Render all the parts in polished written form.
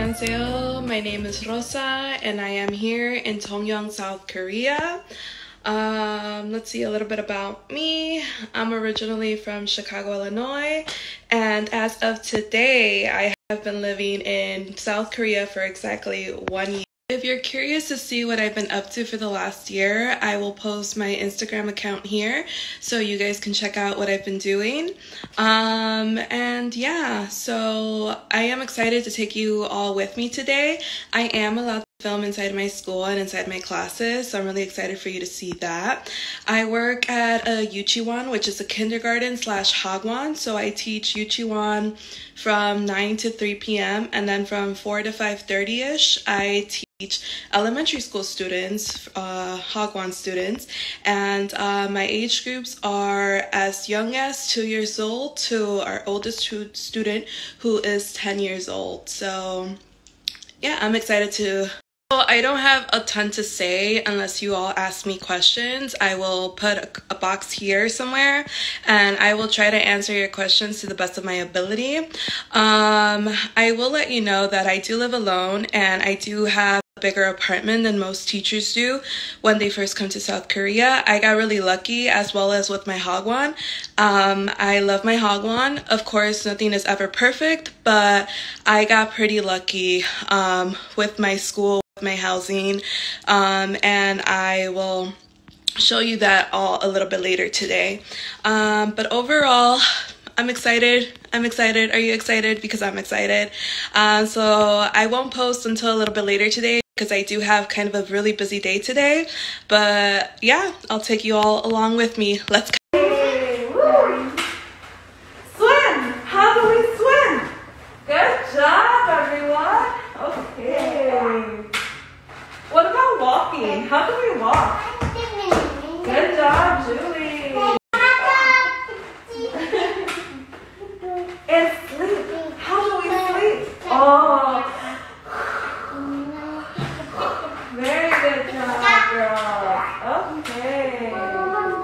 Annyeonghaseyo, my name is Rosa and I am here in Tongyeong, South Korea. Let's see a little bit about me. I'm originally from Chicago, Illinois, and as of today, I have been living in South Korea for exactly 1 year. If you're curious to see what I've been up to for the last year, I will post my Instagram account here so you guys can check out what I've been doing. And yeah, so I am excited to take you all with me today. I am allowed to film inside my school and inside my classes, so I'm really excited for you to see that. I work at a Yuchiwan, which is a kindergarten slash hagwon, so I teach Yuchiwan from 9 to 3 p.m. and then from 4 to 5:30ish, I teach elementary school students, hagwon students, and my age groups are as young as 2 years old to our oldest student who is 10 years old. So yeah, I'm excited to. Well, I don't have a ton to say unless you all ask me questions. I will put a box here somewhere and I will try to answer your questions to the best of my ability. I will let you know that I do live alone and I do have a bigger apartment than most teachers do when they first come to South Korea. I got really lucky as well as with my hagwon. I love my hagwon. Of course, nothing is ever perfect, but I got pretty lucky with my school, my housing, and I will show you that all a little bit later today. But overall, I'm excited. Are you excited? Because I'm excited. So I won't post until a little bit later today because I do have kind of a really busy day today. But yeah, I'll take you all along with me. Let's go. Swim! How do we swim? Good job, everyone. Okay. What about walking? How do we walk? Good job, Julie. And sleep. How do we sleep? Oh. Very good job, girls. Okay.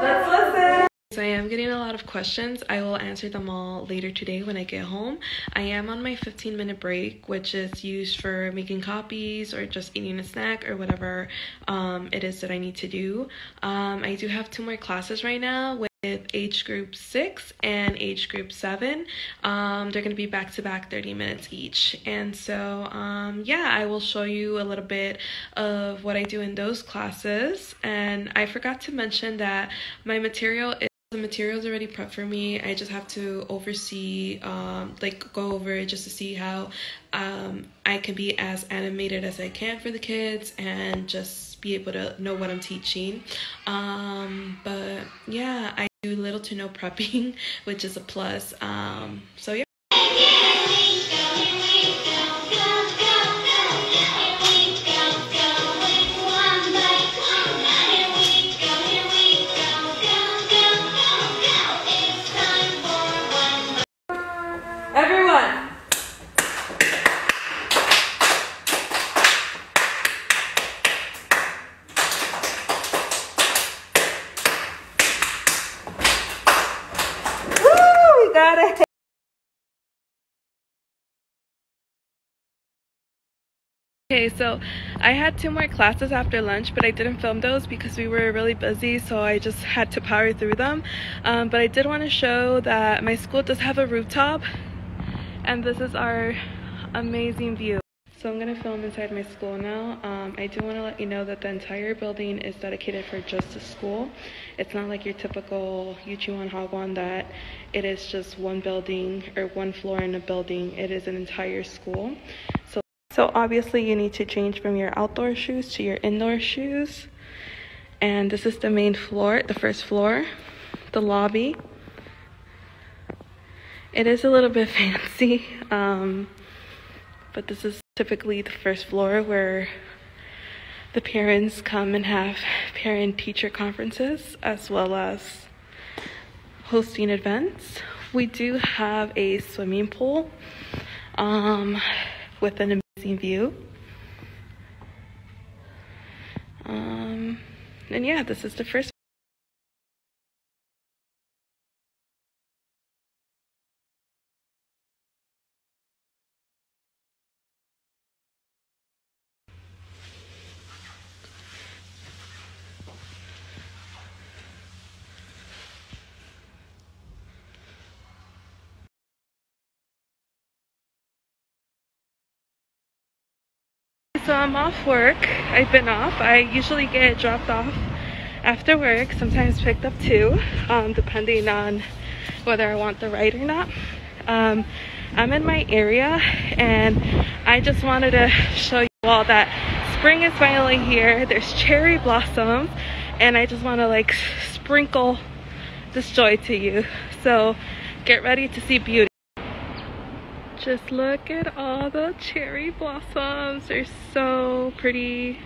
Let's listen. I am getting a lot of questions. I will answer them all later today when I get home. I am on my 15-minute break, which is used for making copies or just eating a snack or whatever it is that I need to do. I do have 2 more classes right now with age group 6 and age group 7. They're going to be back-to-back 30 minutes each. And so, yeah, I will show you a little bit of what I do in those classes. And I forgot to mention that the material's already prepped for me. I just have to oversee, go over it just to see how I can be as animated as I can for the kids and just be able to know what I'm teaching. But yeah, I do little to no prepping, which is a plus. So yeah. Everyone. Woo, we got it. Okay, so I had 2 more classes after lunch, but I didn't film those because we were really busy, so I just had to power through them. But I did want to show that my school does have a rooftop, and this is our amazing view. So I'm going to film inside my school now. I do want to let you know that the entire building is dedicated for just the school. It's not like your typical Yuchiwan hagwon that it is just one building or one floor in a building. It is an entire school. So obviously you need to change from your outdoor shoes to your indoor shoes. And this is the main floor, the first floor, the lobby. It is a little bit fancy, but this is typically the first floor where the parents come and have parent-teacher conferences as well as hosting events. We do have a swimming pool with an amazing view. And yeah, this is the first So I'm off work. I've been off. I usually get dropped off after work, sometimes picked up too, depending on whether I want the ride or not. I'm in my area and I just wanted to show you all that spring is finally here. There's cherry blossoms and I just want to like sprinkle this joy to you. So get ready to see beauty. Just look at all the cherry blossoms. They're so pretty.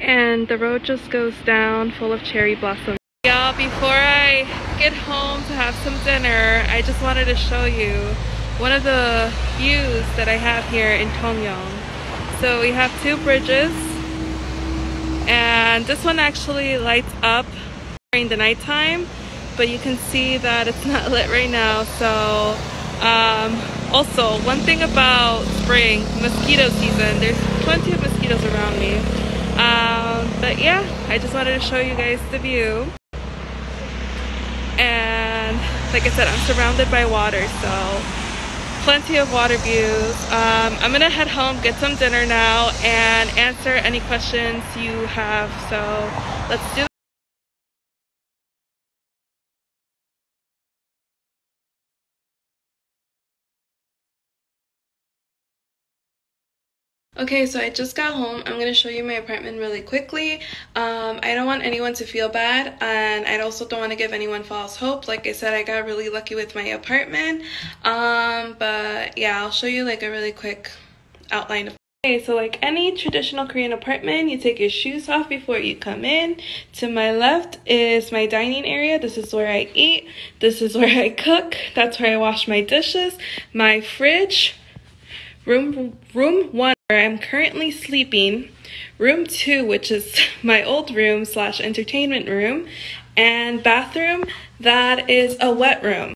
And the road just goes down full of cherry blossoms. Y'all, before I get home to have some dinner, I just wanted to show you one of the views that I have here in Tongyeong. So we have two bridges, and this one actually lights up during the nighttime, but you can see that it's not lit right now. So also, one thing about spring, mosquito season, there's plenty of mosquitoes around me. But yeah, I just wanted to show you guys the view. And like I said, I'm surrounded by water, so plenty of water views. I'm gonna head home, get some dinner now, and answer any questions you have. So let's do it. Okay, so I just got home. I'm gonna show you my apartment really quickly. I don't want anyone to feel bad, and I also don't want to give anyone false hope. Like I said, I got really lucky with my apartment. But yeah, I'll show you like a really quick outline of. Okay, so like any traditional Korean apartment, you take your shoes off before you come in. To my left is my dining area. This is where I eat. This is where I cook. That's where I wash my dishes. My fridge. Room 1 where I'm currently sleeping, room 2 which is my old room / entertainment room, and bathroom that is a wet room.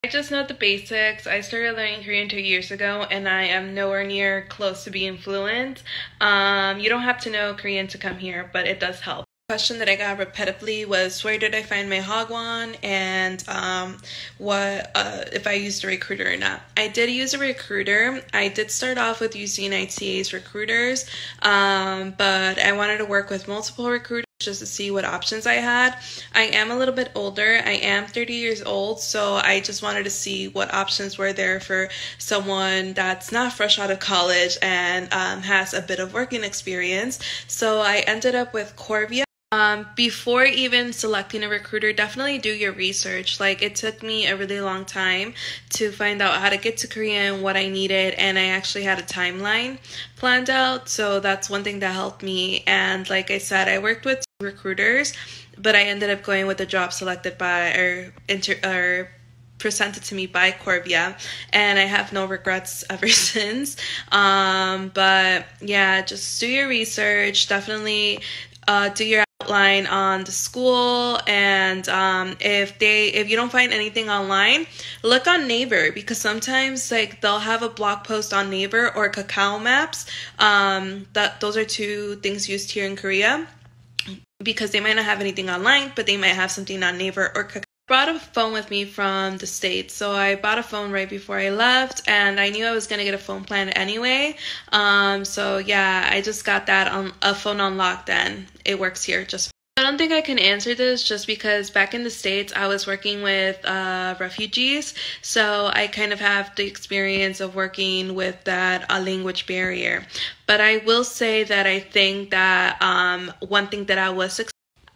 I just know the basics. I started learning Korean 2 years ago and I am nowhere near close to being fluent. You don't have to know Korean to come here, but it does help. Question that I got repetitively was, where did I find my Hagwon, and what if I used a recruiter or not. I did use a recruiter. I did start off with using ITA's recruiters, but I wanted to work with multiple recruiters just to see what options I had. I am a little bit older. I am 30 years old, so I just wanted to see what options were there for someone that's not fresh out of college and has a bit of working experience. So I ended up with Korvia. Before even selecting a recruiter, definitely do your research. Like, it took me a really long time to find out how to get to Korea and what I needed, and I actually had a timeline planned out, so that's one thing that helped me. And like I said, I worked with recruiters, but I ended up going with the job selected by or presented to me by Korvia, and I have no regrets ever since. But yeah, just do your research. Definitely do your outline on the school, and if you don't find anything online, look on Naver, because sometimes like they'll have a blog post on Naver or Kakao Maps. Those are two things used here in Korea, because they might not have anything online, but they might have something on Naver or Kakao. I brought a phone with me from the States, so I bought a phone right before I left, and I knew I was gonna get a phone plan anyway. So yeah, I just got that on a phone on lock. Then it works here just. I don't think I can answer this, just because back in the States I was working with refugees, so I kind of have the experience of working with that language barrier. But I will say that I think that one thing that I was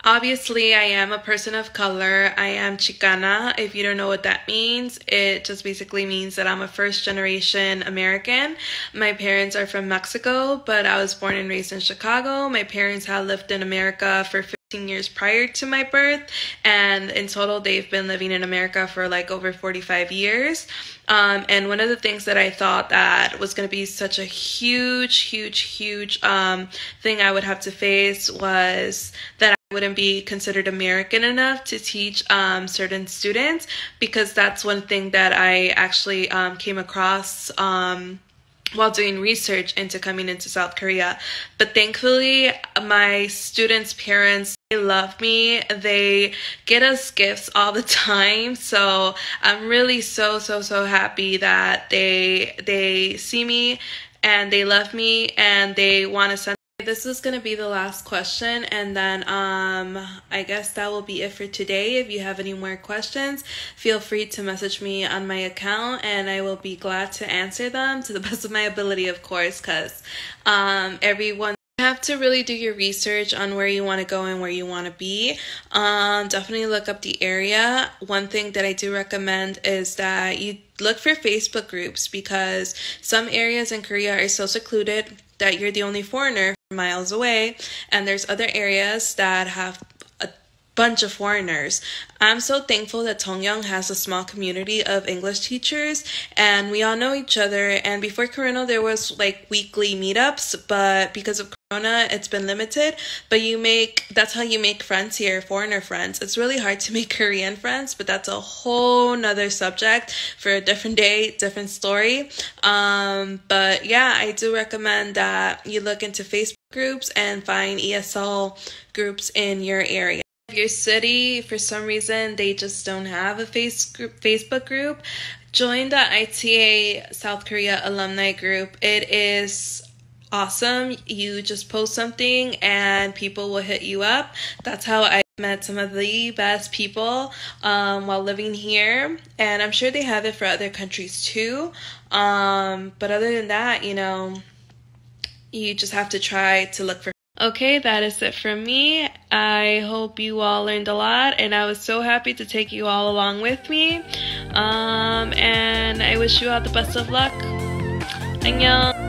obviously, I am a person of color. I am Chicana. If you don't know what that means, it just basically means that I'm a first-generation American. My parents are from Mexico, but I was born and raised in Chicago. My parents had lived in America for 15 years prior to my birth, and in total, they've been living in America for like over 45 years. And one of the things that I thought that was going to be such a huge thing I would have to face was that I wouldn't be considered American enough to teach certain students, because that's one thing that I actually came across while doing research into coming into South Korea. But thankfully, my students' parents They love me. They get us gifts all the time. So I'm really so happy that they see me and they love me and they want to send. This is going to be the last question, and then I guess that will be it for today. If you have any more questions, feel free to message me on my account and I will be glad to answer them to the best of my ability, of course, because everyone have to really do your research on where you want to go and where you want to be. Definitely look up the area. One thing that I do recommend is that you look for Facebook groups, because some areas in Korea are so secluded that you're the only foreigner miles away, and there's other areas that have a bunch of foreigners. I'm so thankful that Tongyeong has a small community of English teachers and we all know each other. And before Corona there was like weekly meetups, but because of Corona it's been limited. But that's how you make friends here, foreigner friends. It's really hard to make Korean friends, but that's a whole nother subject for a different day, different story. But yeah, I do recommend that you look into Facebook groups and find ESL groups in your area. If your city, for some reason, they just don't have a Facebook group, join the ITA South Korea alumni group. It is awesome. You just post something and people will hit you up. That's how I met some of the best people while living here, and I'm sure they have it for other countries too. But other than that, you just have to try to look for. Okay, that is it from me. I hope you all learned a lot, and I was so happy to take you all along with me. And I wish you all the best of luck. 안녕.